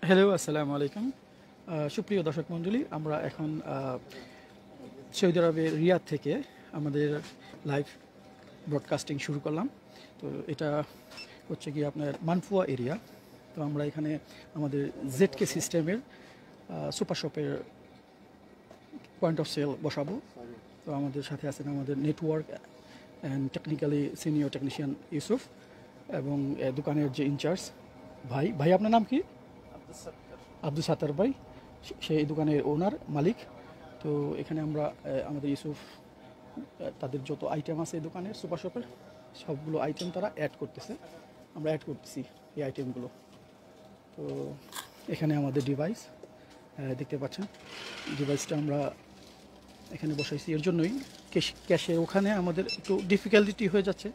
Hello, আসসালামু আলাইকুম। সুপ্রিয় দর্শক মণ্ডলী, আমরা এখন সৌদি আরবের রিয়াদ থেকে আমাদের লাইভ ব্রডকাস্টিং শুরু করলাম। তো এটা হচ্ছে কি আপনার মানফুয়া এরিয়া। তো আমরা এখানে আমাদের জেডকে সিস্টেমের সুপার শপের পয়েন্ট অফ সেল বসাবো। তো আমাদের সাথে আছেন আমাদের network and technically senior technician Yusuf এবং দোকানের যে ইনচার্জ ভাই। ভাই, আপনার নাম কি? আব্দুল সাত্তার ভাই, সেই দোকানের ওনার মালিক। তো এখানে আমরা আমাদের ইউসুফ তাদের যত আইটেম আছে এই দোকানের সুপার শপের সবগুলো আইটেম তারা অ্যাড করতেছে, আমরা অ্যাড করতেছি এই আইটেমগুলো। তো এখানে আমাদের ডিভাইস দেখতে পাচ্ছেন, ডিভাইসটা আমরা এখানে বসাইছি। এর জন্যই ক্যাশে ওখানে আমাদের একটু ডিফিকাল্টি হয়ে যাচ্ছে,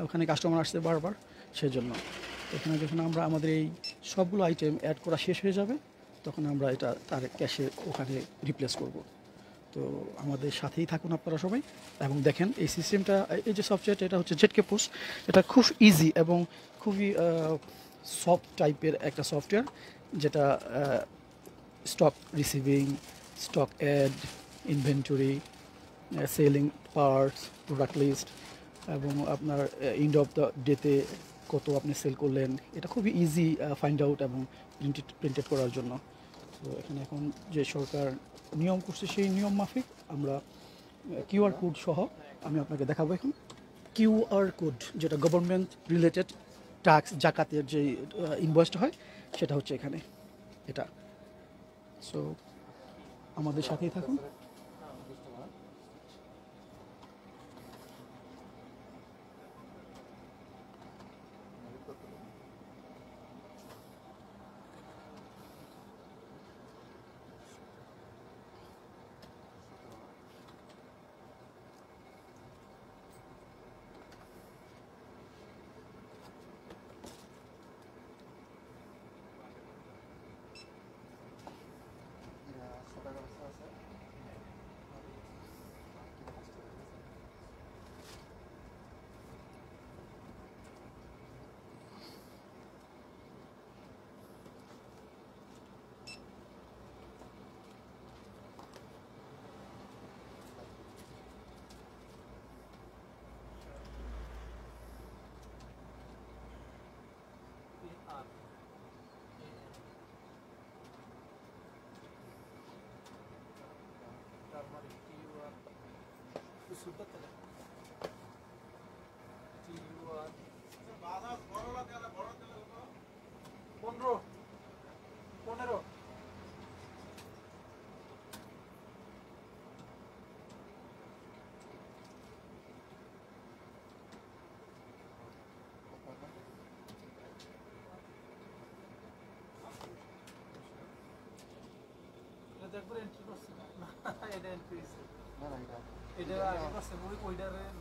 ওখানে কাস্টমার আসছে বারবার, সেজন্য। এখানে যখন আমরা আমাদের এই সবগুলো আইটেম অ্যাড করা শেষ হয়ে যাবে তখন আমরা এটা তার ক্যাশে ওখানে রিপ্লেস করব। তো আমাদের সাথেই থাকুন আপনারা সবাই এবং দেখেন এই সিস্টেমটা, এই যে সফটওয়্যারটা, এটা হচ্ছে জেডকে পোস্ট। এটা খুব ইজি এবং খুবই সফট টাইপের একটা সফটওয়্যার, যেটা stock receiving, stock add, inventory, selling parts, product list এবং আপনার এন্ড অফ দ্য ডেতে কত আপনি সেল করলেন, এটা খুবই ইজি ফাইন্ড আউট এবং প্রিন্টেড করার জন্য। তো এখানে এখন যে সরকার নিয়ম করছে সেই নিয়ম মাফিক আমরা কিউআর কোড সহ আমি আপনাকে দেখাবো। এখন কিউআর কোড, যেটা গভর্নমেন্ট রিলেটেড ট্যাক্স জাকাতের যে ইনভয়েসটা হয়, সেটা হচ্ছে এখানে এটা। সো আমাদের সাথেই থাকুন।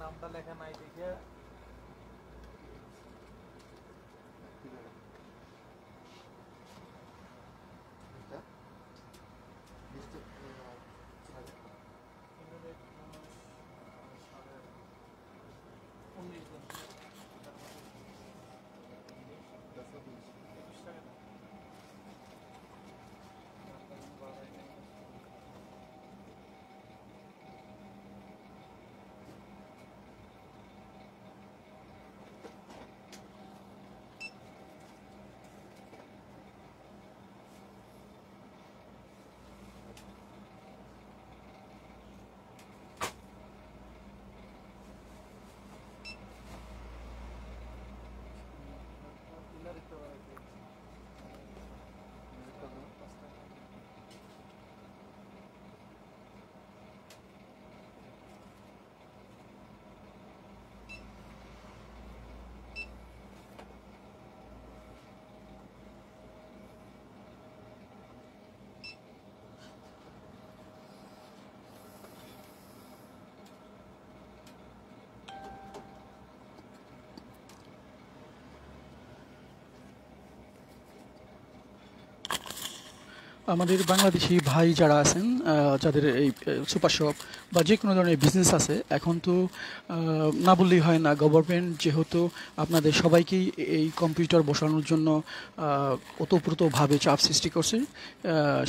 নামটা লেখা নাই দেখে আমাদের বাংলাদেশি ভাই যারা আছেন, যাদের এই সুপার শপ বা যে কোনো ধরনের বিজনেস আছে, এখন তো না বললেই হয় না, গভর্নমেন্ট যেহেতু আপনাদের সবাইকেই এই কম্পিউটার বসানোর জন্য ওতপ্রোতভাবে চাপ সৃষ্টি করছে,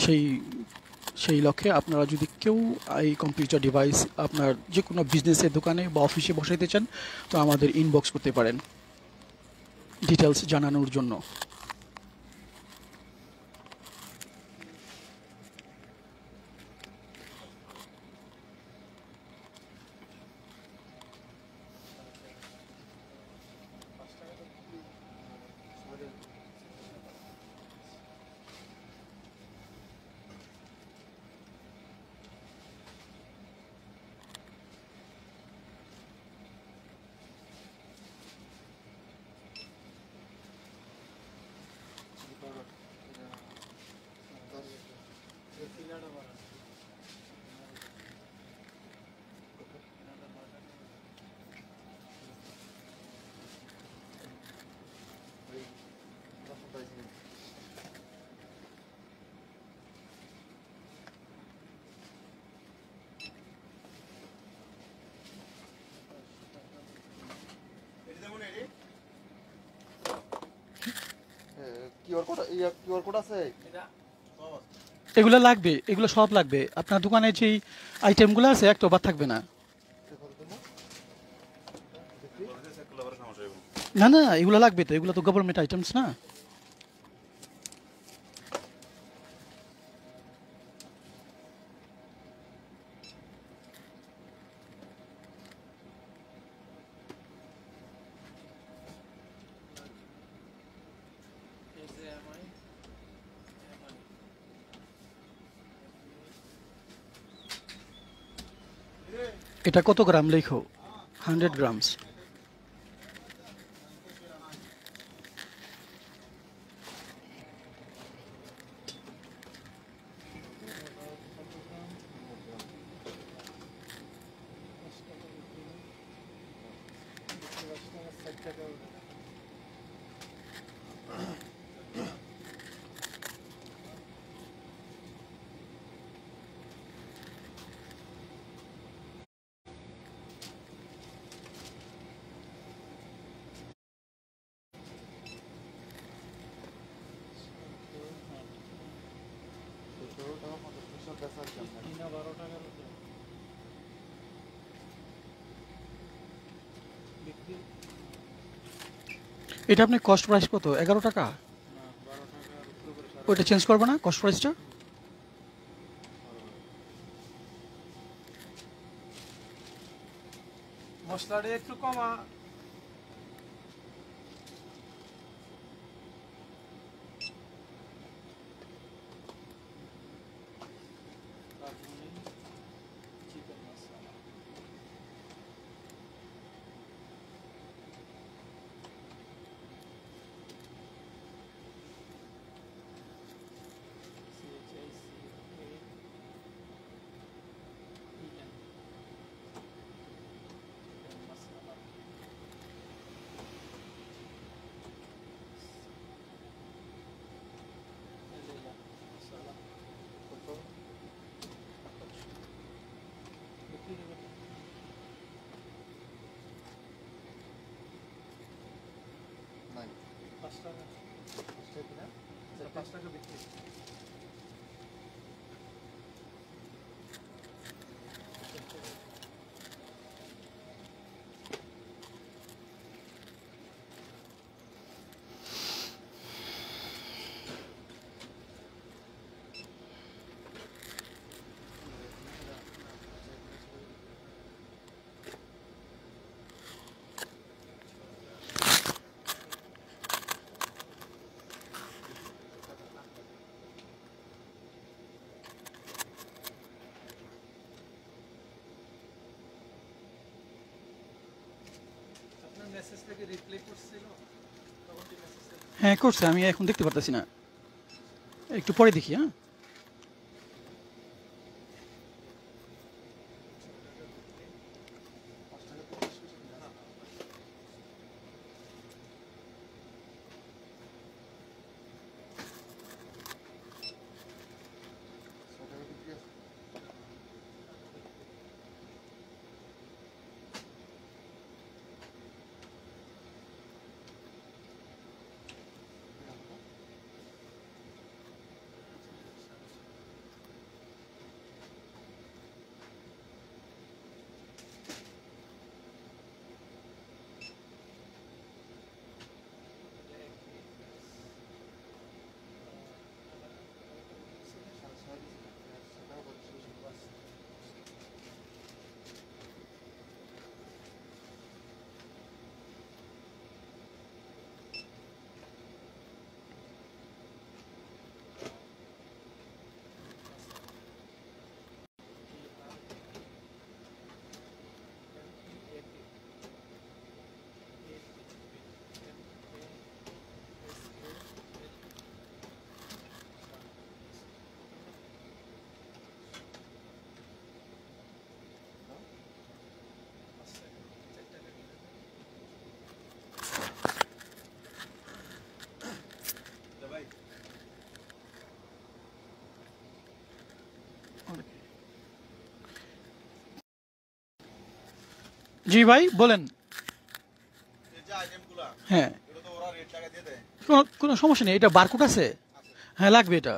সেই সেই লক্ষ্যে আপনারা যদি কেউ এই কম্পিউটার ডিভাইস আপনার যে কোনো বিজনেসের দোকানে বা অফিসে বসাইতে চান, তো আমাদের ইনবক্স করতে পারেন ডিটেলস জানানোর জন্য। কিউআর কোড আছে? এগুলো লাগবে, এগুলো সব লাগবে। আপনার দোকানে যেই আইটেমগুলো আছে একটা বাদ থাকবে না। না না, এগুলো লাগবে তো, এগুলো তো গভর্নমেন্ট আইটেমস না। এটা কত গ্রাম লেখো? 100 গ্রামস। এটা আপনি কস্ট প্রাইস কত? 11 টাকা? ওইটা চেঞ্জ করবে না কস্ট প্রাইসটা? মশলাটা একটু কমা। নাই। 5 টাকা। 5 টাকা বিক্রি। আপনার মেসেজ থেকে রিপ্লাই করছিল তখন কি মেসেজ? হ্যাঁ করছে, আমি এখন দেখতে পারতেছি না, একটু পরে দেখি। হ্যাঁ জি ভাই বলেন। হ্যাঁ কোনো কোনো সমস্যা নেই, এটা বারকোড আছে? হ্যাঁ লাগবে এটা।